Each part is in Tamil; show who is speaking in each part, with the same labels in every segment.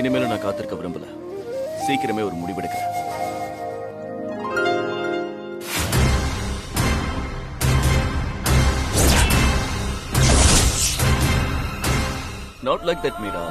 Speaker 1: இனிமேலும் நான் காத்திருக்க விரும்பல. சீக்கிரமே ஒரு முடிவெடுக்கிறேன். Not like that Meera.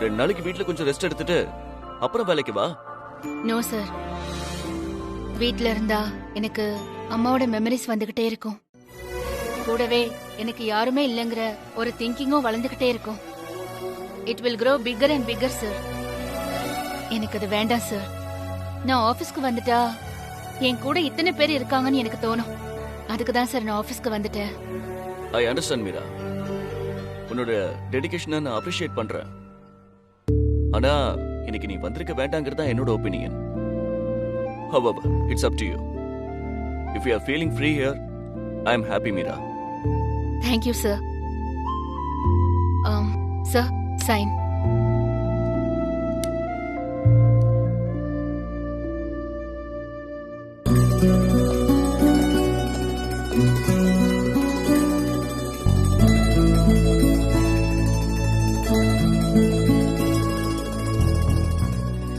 Speaker 1: 2 நாளைக்கு வீட்ல கொஞ்சம் ரெஸ்ட் எடுத்துட்டு அப்புறம் வேலைக்கு வா.
Speaker 2: நோ சார், வீட்ல இருந்தா எனக்கு அம்மாவோட மெமரிஸ் வந்துகிட்டே இருக்கும். கூடவே எனக்கு யாருமே இல்லைங்கிற ஒரு திங்கிங்கும் வளர்ந்துகிட்டே இருக்கும். It will grow bigger and bigger sir. எனக்கு அது வேண்டாம் சார். நான் ஆபீஸ்க்கு வந்துட்டா என் கூட இத்தனை பேர் இருக்காங்கன்னு எனக்கு தோணும். அதுக்கு தான் சார் நான் ஆபீஸ்க்கு வந்துட்டேன்.
Speaker 1: I understand Meera. உன்னோட டெடிகேஷனை நான் அப்ரிஷியேட் பண்றேன். ஆனா இன்னைக்கு நீ வந்திருக்க வேண்டாங்கிறது தான் என்னோட opinion. However, it's up to you. If you are feeling free here, I am happy, Meera.
Speaker 2: Thank you, sir. Sir, sign.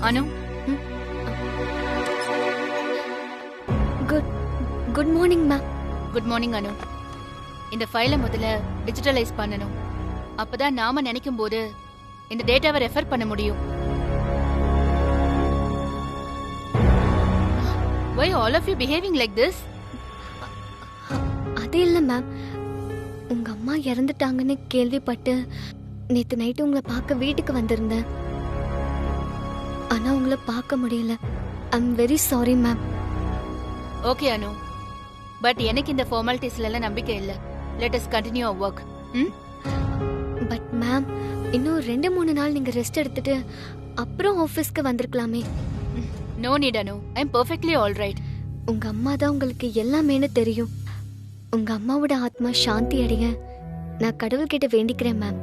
Speaker 2: Anu?
Speaker 3: Good morning ma'am.
Speaker 2: Good morning Anu. இந்த ஃபைலை முதல்ல டிஜிட்டலைஸ் பண்ணணும். அப்பதான் நாம நினைக்கும் போது இந்த டேட்டாவை ரெஃபர் பண்ண முடியும். Why all of you behaving like this?
Speaker 3: அது இல்ல மேம், உங்க அம்மா இறந்துட்டாங்கன்னு கேள்விப்பட்டு நேத்து நைட்டு உங்களை பார்க்க வீட்டுக்கு வந்திருந்தேன். ஆனா உங்களை பார்க்க முடியல. I'm very sorry ma'am.
Speaker 2: Okay Anu, but எனக்கு இந்த ஃபார்மாலிட்டிஸ்ல எல்லாம் நம்பிக்கை இல்ல. Let us continue our work.
Speaker 3: But ma'am, இன்னும் 2-3 நாள் நீங்க ரெஸ்ட் எடுத்துட்டு அப்புறம் ஆபீஸ்க்கு வந்திருக்கலாமே.
Speaker 2: No need Anu, I am perfectly all right.
Speaker 3: உங்க அம்மா தான் உங்களுக்கு எல்லாமேனு தெரியும். உங்க அம்மாவோட ஆத்மா சாந்தி அடைய நான் கடவுள்கிட்ட வேண்டிக்கிறேன் மேம்.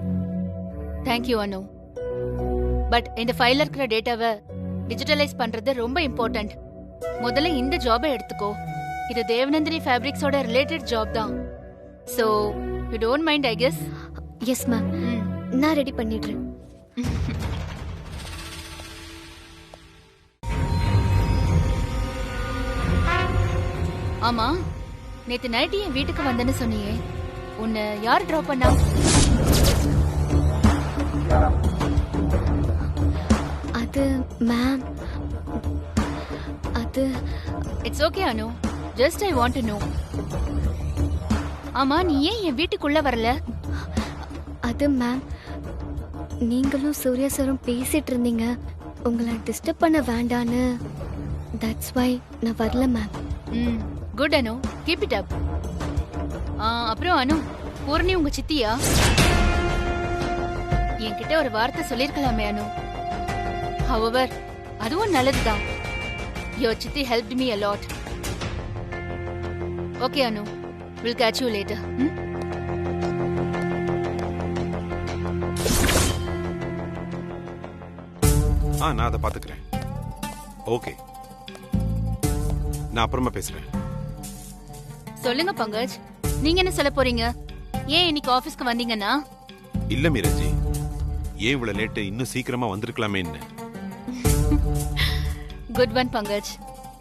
Speaker 2: Thank you Anu. பட் இந்த ஃபைல்ல இருக்கிற டேட்டாவை டிஜிட்டலைஸ் பண்றது ரொம்ப இம்பார்ட்டன்ட். முதல்ல இந்த ஜாபை எடுத்துக்கோ. இது தேவநந்தினி ஃபேப்ரிக்ஸோட ரிலேட்டட் ஜாப் தான். So you don't mind I guess?
Speaker 3: Yes ma'am, நான் ரெடி பண்ணிடுறேன்.
Speaker 2: ஆமா, நேத்து நைட் என் வீட்டுக்கு வந்தேன்னு சொன்னியே, உன்னை யார் டிராப் பண்ணா?
Speaker 3: அது மேம், அது
Speaker 2: it's okay Anu, just I want to know. ஆமா, நீ ஏன் என் வீட்டுக்குள்ள வரல?
Speaker 3: அது மேம், நீங்களும் சூர்யா சாரும் பேசிட்டு இருந்தீங்க. உங்களை டிஸ்டர்ப் பண்ண வேண்டான்னு, தட்ஸ் வை நான் வரல ma'am.
Speaker 2: Good Anu, keep it up. அப்புறம் அனு, பூர்ணி உங்க சித்தியா? என்கிட்ட ஒரு வார்த்தை சொல்லிருக்கலாமே அனு. However, அதுவும் நல்லதுதான். Your chitti helped me a lot. Okay Anu, we'll catch you later.
Speaker 4: நான் அதை பாத்துக்கிறேன். ஓகே, நான் அப்புறமா பேசுறேன்.
Speaker 2: சொல்லுங்க பங்கஜ், நீங்க என்ன சொல்ல போறீங்க? ஏன் இன்னைக்கு ஆபீஸ்க்கு வந்தீங்கன்னா?
Speaker 4: இல்ல மீராஜி, ஏன் இவ்வளவு லேட்டு? இன்னும் சீக்கிரமா வந்திருக்கலாமே.
Speaker 2: Good one Pankaj,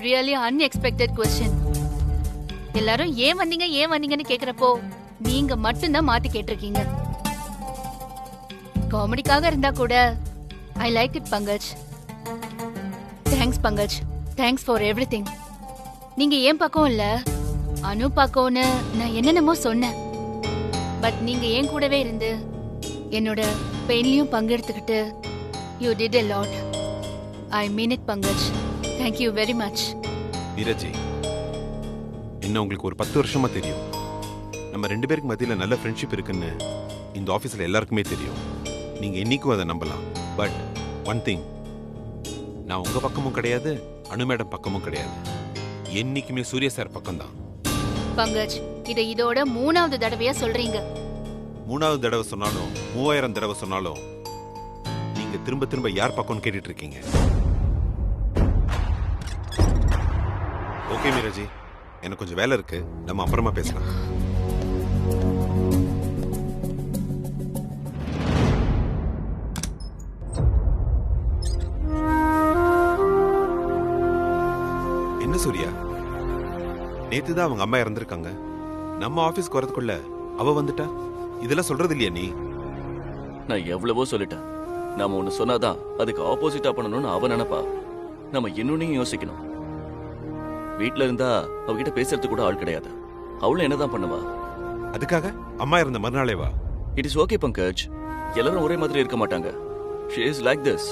Speaker 2: really unexpected question. எல்லாரும் ஏன் வந்தீங்கன்னு கேக்குறப்போ நீங்க மட்டும்தான் மாத்தி கேட்டிருக்கீங்க. காமெடிக்காக இருந்தா கூட I like it Pankaj. Thanks Pankaj, thanks for everything. நீங்க ஏன் பக்கம் இல்ல அனு பக்கம்னு நான் என்னென்னமோ சொன்னேன். பட் நீங்க ஏன் கூடவே இருந்து என்னோட பெயின்லயும் பங்கெடுத்துக்கிட்டு you did a lot. I mean it Pankaj. Thank you very much.
Speaker 4: Meera ji, என்ன உங்களுக்கு ஒரு 10 வருஷமா தெரியும். நம்ம 2 பேருக்கு மத்தியில நல்ல ஃப்ரெண்ட்ஷிப் இருக்குன்னு இந்த ஆபீஸ்ல எல்லாருக்குமே தெரியும். நீங்க இன்னைக்கும் அதை நம்பலாம். பட் ஒன் திங், நான் உங்க பக்கமும் கிடையாது, அனு மேடம் பக்கமும் கிடையாது. என்னைக்குமே சூர்யா சார் பக்கம் தான்.
Speaker 2: பங்கஜ், இதை இதோட 3வது தடவையா சொல்றீங்க.
Speaker 4: 3வது தடவை சொன்னாலும் 3000 தடவை சொன்னாலும் நீங்க திரும்ப திரும்ப யார் பக்கம்னு கேட்டுட்டு இருக்கீங்க. ஓகே மீராஜி, எனக்கு கொஞ்சம் வேலை இருக்கு, நம்ம அப்புறமா பேசலாம். சூர்யா, நேத்து தான் அவங்க அம்மா இறந்திருக்காங்க. நம்ம ஆபீஸ்க்கு வரதுக்குள்ள அவ வந்துட்டா. இதெல்லாம் சொல்றது இல்லையா நீ?
Speaker 1: நான் எவ்வளவோ சொல்லிட்டேன். நாம ஒண்ணு சொன்னாதான் அதுக்கு ஆப்போசிட்டா பண்ணணும்னு அவ நினைப்பா. நம்ம இன்னொன்னையும் யோசிக்கணும். வீட்ல இருந்தா அவகிட்ட பேசுறதுக்கு கூட ஆள் கிடையாது. அவளும் என்னதான் பண்ணுவா?
Speaker 4: அதுக்காக அம்மா இறந்த மறுநாளே வா?
Speaker 1: It is okay Pankaj. எல்லாரும் ஒரே மாதிரி இருக்க மாட்டாங்க. She is like this.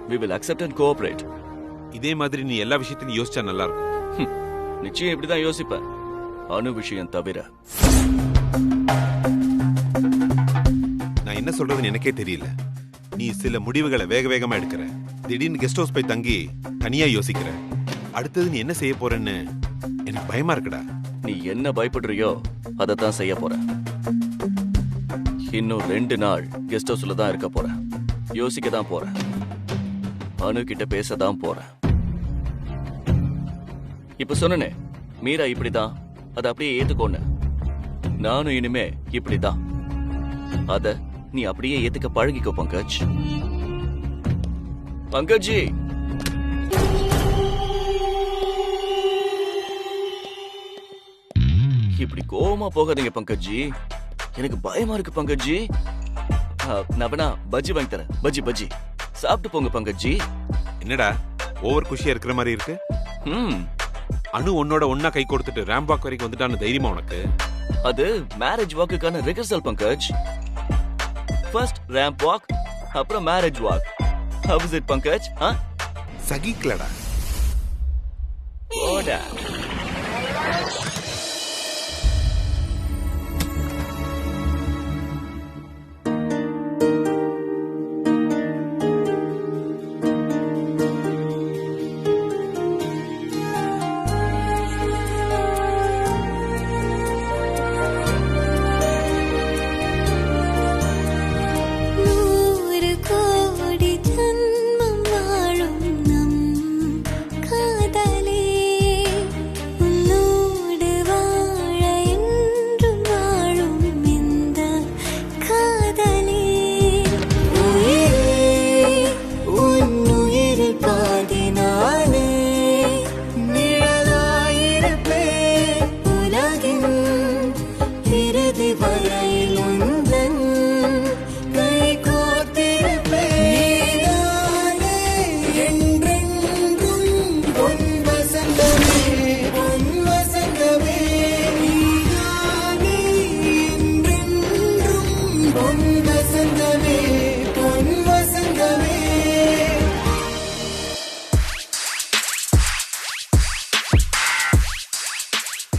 Speaker 1: We will accept and cooperate.
Speaker 4: இதே மாதிரி நீ எல்லா விஷயத்தையும் யோசிச்சா நல்லா இருக்கும்.
Speaker 1: நிச்சயம் இப்படிதான் யோசிப்பேன். அணு விஷயம் தவிர.
Speaker 4: நான் என்ன சொல்றதுன்னு எனக்கே தெரியல. நீ சில முடிவுகளை வேக வேகமா எடுக்கிற. திடீர்னு கெஸ்ட் ஹவுஸ் போய் தங்கி தனியா யோசிக்கிற. அடுத்தது நீ என்ன செய்ய போறன்னு எனக்கு பயமா இருக்குடா.
Speaker 1: நீ என்ன பயப்படுறியோ அதைத்தான் செய்ய போற. இன்னும் 2 நாள் கெஸ்ட் ஹவுஸ்ல தான் இருக்க போறேன். யோசிக்க தான் போறேன். அனு கிட்ட பேச தான் போறேன். இப்ப சொன்னனே, மீரா இப்படிதான், அதை அப்படியே ஏத்துக்கோன்னு. நானும் இனிமே இப்படிதான். அத நீ அப்படியே ஏத்துக்க பழகிக்கோ பங்கஜ். பங்கஜி, இப்படி கோவமா போகாதீங்க பங்கஜி. எனக்கு பயமா இருக்கு பங்கஜி. நான் வேணா பஜ்ஜி வாங்கி தரேன். பஜ்ஜி பஜ்ஜி சாப்பிட்டு போங்க பங்கஜி.
Speaker 4: என்னடா ஓவர் குஷியா இருக்கிற மாதிரி இருக்கு? அனு உன்னோட ஒன்னா கை கொடுத்துட்டு ரேம்ப் வாக் வரைக்கும் வந்துட்டான்னு தைரியமா உனக்கு?
Speaker 1: அது மேரேஜ் வாக்குக்கான rehearsal Pankaj. First ramp walk, அப்புறம் marriage walk. How is it Pankaj?
Speaker 4: சகிக்கலடா.
Speaker 1: ஓடா.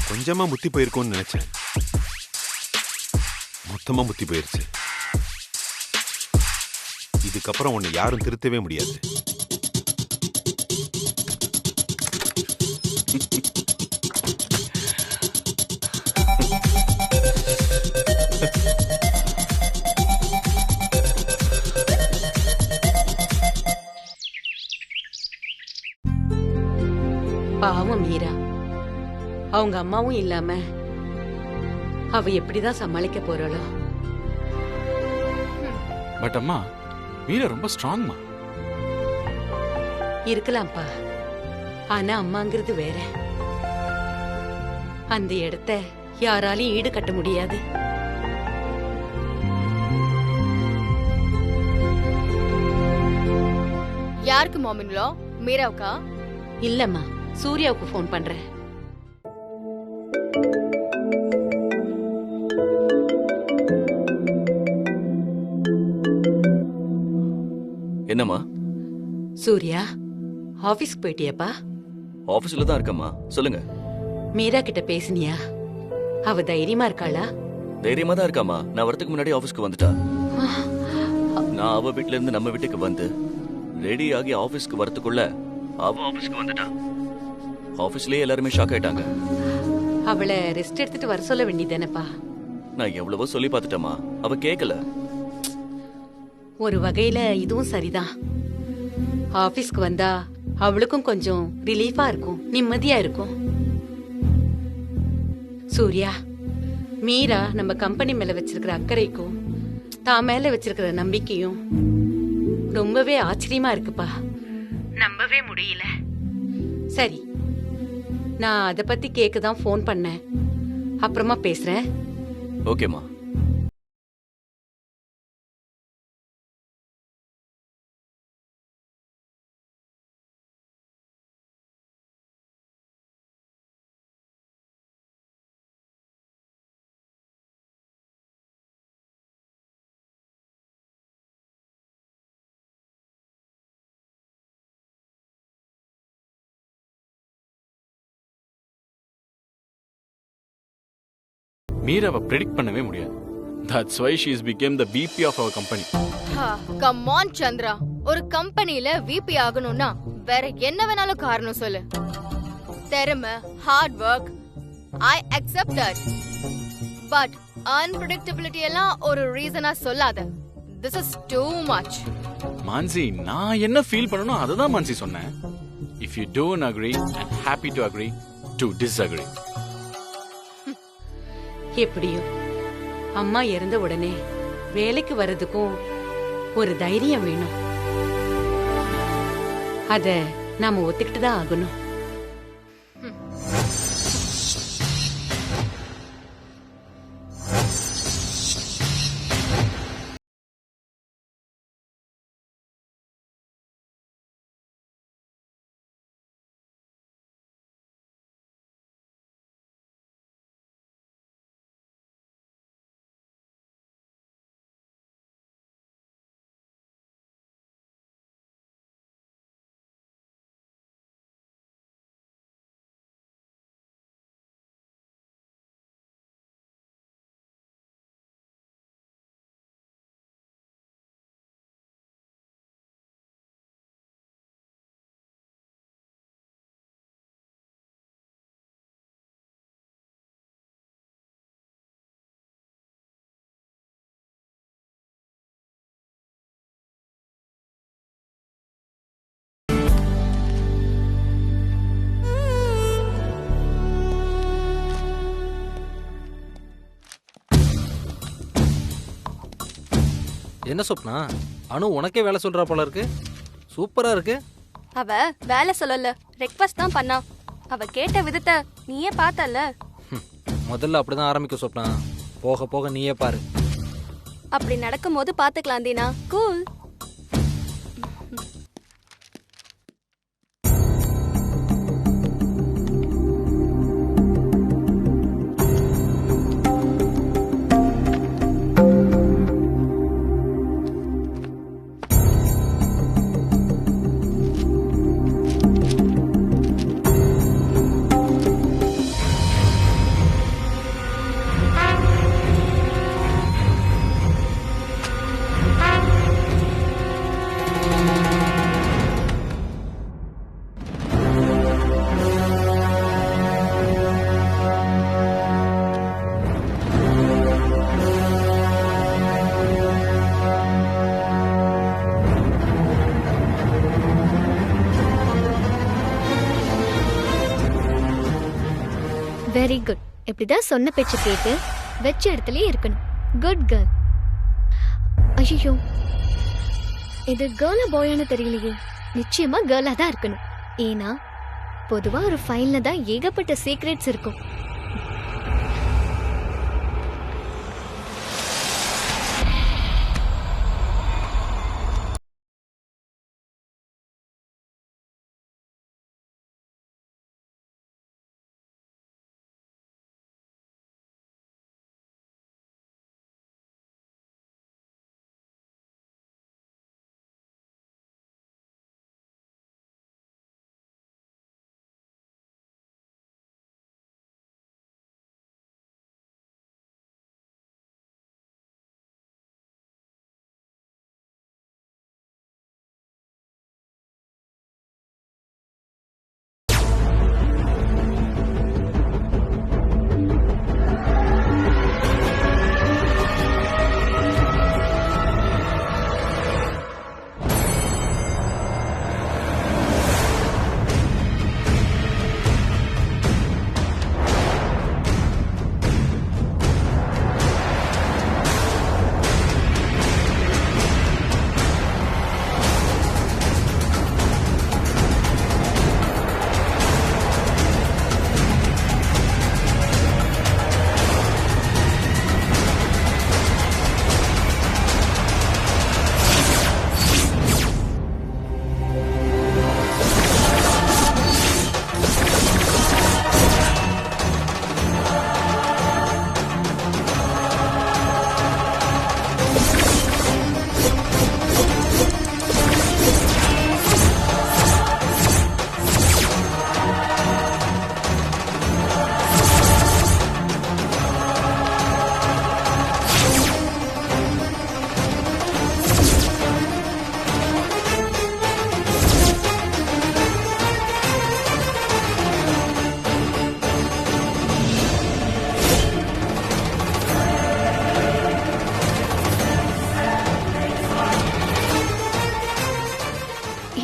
Speaker 4: கொஞ்சமா முத்தி போயிருக்கோன்னு நினைச்சேன். மொத்தமா முத்தி போயிருச்சு. இதுக்கப்புறம் உன்னை யாரும் திருத்தவே முடியாது.
Speaker 5: பாவம் மீரா, அவங்க அம்மாவும் இல்லாம அவ எப்படிதான் சமாளிக்க போறாளோ?
Speaker 6: பட் அம்மா, மீரா ரொம்ப ஸ்ட்ராங்மா.
Speaker 5: இருக்கலாம்ப்பா, ஆனா அம்மாங்கிறது வேற. அந்த இடத்த யாராலையும் ஈடு கட்ட முடியாது.
Speaker 7: யாருக்கு மாமின்லோ? மீராவுக்கா?
Speaker 5: இல்லம்மா, சூர்யாவுக்கு ஃபோன் பண்றேன்.
Speaker 1: என்னம்மா?
Speaker 5: சூர்யா, ஆபீஸ்க்கு போயிட்டியாப்பா?
Speaker 1: ஆபீஸ்ல தான் இருக்கம்மா. சொல்லுங்க.
Speaker 5: மீரா கிட்ட பேசினியா? அவ தைரியமா இருக்காளா?
Speaker 1: தைரியமா தான் இருக்காமா. நான் வரதுக்கு முன்னாடி ஆபீஸ்க்கு வந்துட்டா. நான் அவ வீட்ல இருந்து நம்ம வீட்டுக்கு வந்து ரெடி ஆகி ஆபீஸ்க்கு வரதுக்குள்ள அவ ஆபீஸ்க்கு வந்துட்டா. ஆபீஸ்லயே எல்லாருமே ஷாக் ஆயிட்டாங்க.
Speaker 5: அவளை ரெஸ்ட் எடுத்துட்டு வர சொல்ல வேண்டியதானப்பா?
Speaker 1: நான் எவ்வளவோ சொல்லி பார்த்துட்டேம்மா, அவ கேட்கல.
Speaker 5: ஒரு வகையில இதுவும் சரிதான். ஆபீஸ்க்கு வந்தா அவளுக்கும் கொஞ்சம் ரிலீஃபா இருக்கும், நிம்மதியா இருக்கும். சூர்யா, மீரா நம்ம கம்பெனி மேல வச்சிருக்கிற அக்கறைக்கும் தான் மேல வச்சிருக்கிற நம்பிக்கையும் ரொம்பவே ஆச்சரியமா இருக்குப்பா. நம்பவே முடியல. சரி, நான் அத பத்தி கேட்க தான் ஃபோன் பண்ணேன். அப்புறமா பேசுறேன்.
Speaker 1: ஓகேம்மா.
Speaker 6: மீராவை ப்ரெடிக்ட் பண்ணவே முடியாது. That's why she is became the VP of our company.
Speaker 7: Come on Chandra, ஒரு கம்பெனில விபி ஆகணும்னா வேற என்ன வேணாலும் காரணம் சொல்லு. திறமை, hard work, I accept that. But unpredictability எல்லாம் ஒரு ரீசனா சொல்லாத. This is too much.
Speaker 6: Mansi, நான் என்ன ஃபீல் பண்ணனும் அதை தான் மான்சி சொன்னேன். If you don't agree, I am happy to agree to disagree.
Speaker 5: எப்படியோ அம்மா இறந்த உடனே வேலைக்கு வர்றதுக்கும் ஒரு தைரியம் வேணும். அத நாம ஒத்துக்கிட்டு தான் ஆகணும்.
Speaker 8: என்ன சொப்னா, அனு உனக்கே வேலை சொல்றா போல இருக்கு. சூப்பரா இருக்கு.
Speaker 9: அவ வேலை சொல்லல, ரெக்வஸ்ட் தான் பண்ணா. அவ கேட்ட விதத்தை நீயே பார்த்தல.
Speaker 8: முதல்ல அப்படிதான் ஆரம்பிக்க சொப்னா, போக போக நீயே பாரு.
Speaker 9: அப்படி நடக்கும்போது பாத்துக்கலாம் தீனா. கூல்.
Speaker 3: Very good. இப்படிதான் சொன்ன பேச்சு கேட்டு வச்ச இடத்துலயே இருக்கணும். Good girl. ஐயோ, இது கேர்ளா பாயான்னு தெரியலையே. நிச்சயமா கேர்ளா தான் இருக்கணும். ஏன்னா பொதுவா ஒரு ஃபைல்ல தான் ஏகப்பட்ட சீக்ரெட்ஸ் இருக்கும்.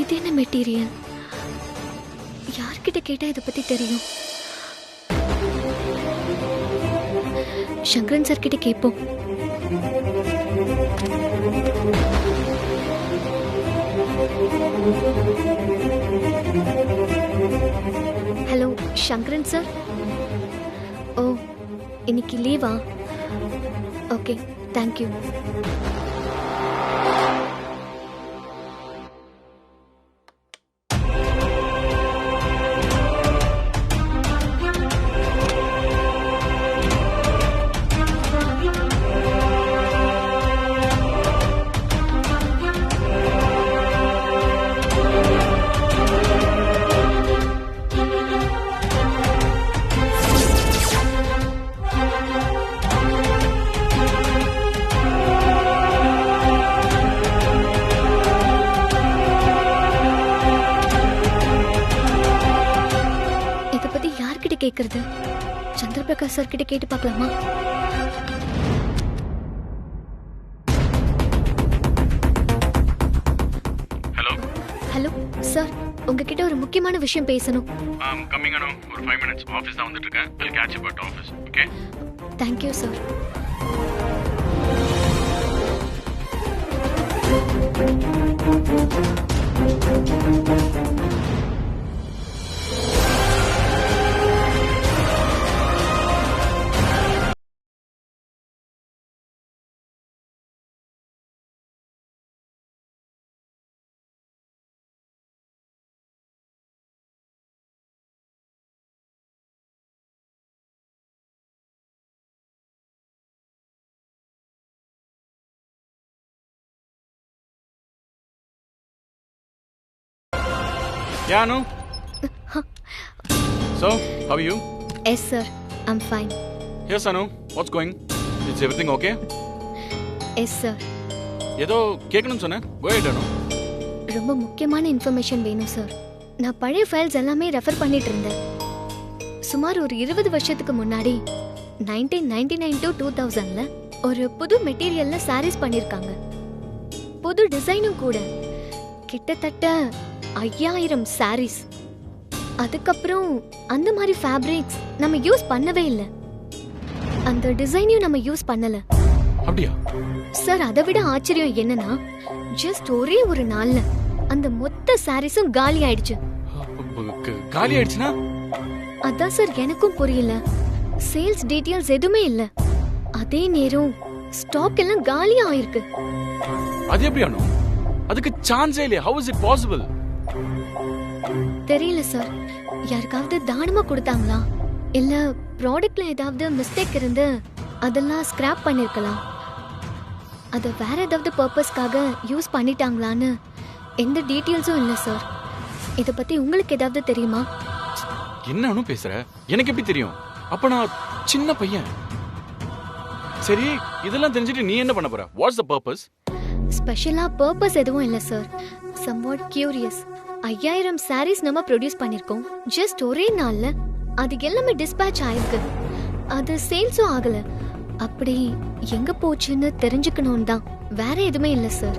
Speaker 3: இது என்ன மெட்டீரியல்? யார்கிட்ட கேட்டா இதை பத்தி தெரியும்? சங்கரன் சார் கிட்ட கேட்போம். Hello Sankaran sir. ஓ, இன்னைக்கு லீவா? Okay, thank you. கேக்குறது சந்திரபிரகாஷ் சார் கிட்ட கேட்டு பார்க்கலாமா?
Speaker 6: ஹலோ
Speaker 3: ஹலோ சார், உங்ககிட்ட ஒரு முக்கியமான விஷயம் பேசணும்.
Speaker 6: கம்மிங் அனு, ஒரு 5 minutes ஆபீஸ் தான் வந்துட்டு இருக்கேன். I'll catch you at office. Okay?
Speaker 3: Thank you sir.
Speaker 6: Yeah, Anu. So, how are you?
Speaker 3: Yes sir, I'm fine.
Speaker 6: Yes, Anu. What's going? Is everything okay?
Speaker 3: Yes sir.
Speaker 6: ஏதோ கேட்கணும்னு சொன்னேன். Go ahead, Anu.
Speaker 3: ரொம்ப முக்கியமான இன்ஃபர்மேஷன் வேணும் சார். நான் பழைய ஃபைல்ஸ் எல்லாமே ரெஃபர் பண்ணிட்டு இருந்தேன். சுமார் ஒரு 20 வருஷத்துக்கு முன்னாடி 1999 to 2000ல ஒரு புது மெட்டீரியல்ல சாரீஸ் பண்ணிருக்காங்க. புது டிசைனும் கூட. கிட்டத்தட்ட 5000 சாரீஸ். அதுக்கப்புறம் அந்த மாதிரி ஃபேப்ரிக்ஸ் நம்ம யூஸ் பண்ணவே இல்லை. அந்த டிசைனையும் நம்ம யூஸ் பண்ணல.
Speaker 6: அப்படியா
Speaker 3: சார்? அதை விட ஆச்சரியம் என்னன்னா, ஜஸ்ட் ஒரே ஒரு நாள்ல அந்த மொத்த சாரீஸும் காலி ஆயிடுச்சு.
Speaker 6: காலி ஆயிடுச்சுனா?
Speaker 3: அதான் சார் எனக்கும் புரியல. சேல்ஸ் டீடைல்ஸ் எதுவுமே இல்ல. அதே நேரம் ஸ்டாக் எல்லாம் காலியா ஆயிருக்கு.
Speaker 6: அது எப்படி ஆனோ? அதுக்கு சான்ஸே இல்லையா? How is it possible?
Speaker 3: தெரியல சார். யாருக்காவது தானமா கொடுத்தாங்களா, இல்ல ப்ராடக்ட்ல ஏதாவது மிஸ்டேக் இருந்து அதெல்லாம் ஸ்கிராப் பண்ணிருக்கலாம். அத வேற ஏதாவது பர்பஸ்க்காக யூஸ் பண்ணிட்டாங்களான்னு எந்த டீடைல்ஸும் இல்ல சார். இத பத்தி உங்களுக்கு ஏதாவது தெரியுமா?
Speaker 6: என்ன அனு பேசுற? எனக்கு எப்படி தெரியும்? அப்ப நான் சின்ன பையன். சரி, இதெல்லாம் தெரிஞ்சிட்டு நீ என்ன பண்ண போற? What's the purpose?
Speaker 3: ஸ்பெஷலா பர்பஸ் எதுவும் இல்ல சார். Somewhat curious. 5000 சாரீஸ் நம்ம ப்ரொடியூஸ் பண்ணிருக்கோம். ஜஸ்ட் ஒரே நாள்ல அது எல்லாமே டிஸ்பேட்ச் ஆயிருக்கு. அது சேல்ஸும் ஆகல. அப்படி எங்க போச்சுன்னு தெரிஞ்சுக்கணும் தான். வேற எதுவுமே இல்ல சார்.